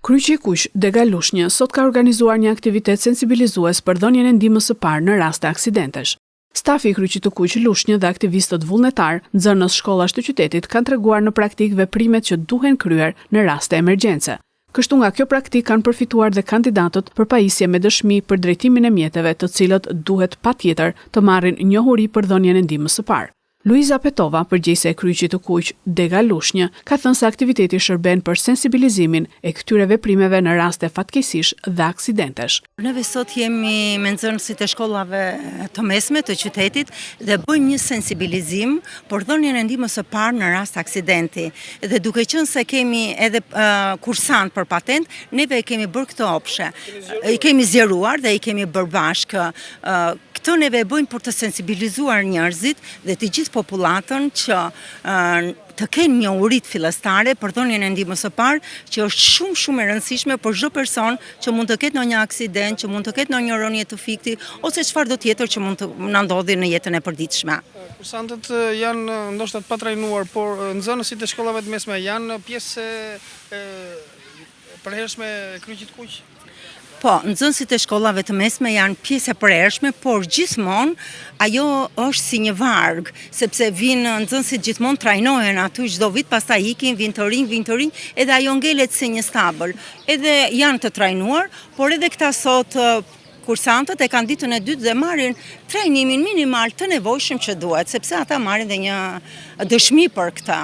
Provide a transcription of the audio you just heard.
Kryqi i Kuq, Dega Lushnjë, sot ka organizuar një aktivitet sensibilizues për dhënien e ndihmës së parë në rast të aksidentesh. Stafi i Kryqit të Kuq, Lushnjë dhe aktivistët vullnetar, nxënës shkollash të qytetit kanë treguar në praktik veprimet që duhen kryer në raste emergjence. Kështu nga kjo praktik kanë përfituar dhe kandidatët për pajisje me dëshmi për drejtimin e mjeteve, të cilët duhet patjetër të marrin njohuri për dhënien e ndihmës së parë. Luiza Petova, përgjegjëse e Kryqit të Kuq, Dega Lushnjë, ka thënë se aktiviteti shërben për sensibilizimin e këtyre veprimeve në raste fatkeqësish dhe aksidentesh. Neve sot jemi me nxënësit e shkollave të mesme të qytetit dhe bëjmë një sensibilizim për dhënien e ndihmës së parë në rast aksidenti. Dhe duke qenë se kemi edhe kursant për patent, neve e kemi bërë këtë opshe. I kemi zgjeruar dhe i kemi bërë bashkë. Këto neve e bëjmë për të sensibilizuar njerëzit dhe të gjithë popullatën që të kenë njohuritë fillestare për dhënien e ndihmës së parë, që është shumë e rëndësishme për çdo person që mund të ketë ndonjë aksident, që mund të ketë ndonjë rënje të fikti ose çfarëdo tjetër që mund të na ndodhi në jetën e përditshme. Kursantët janë ndoshta të patrajnuar, por nxënësit e shkollave të mesme janë pjesë e përhershme e Kryqit të Kuq. Po, nxënësit e shkollave të mesme janë pjesë e përhershme, por gjithmonë ajo është si një varg, sepse vinë nxënësit gjithmonë trajnohen aty çdo vit, pastaj ikin, vinë të rinj, edhe ajo ngelet si një stabël. Edhe janë të trajnuar, por edhe këta sot kursantët e kanë ditën e dytë dhe marrin trajnimin minimal të nevojshëm që duhet, sepse ata marrin dhe një dëshmi për këtë.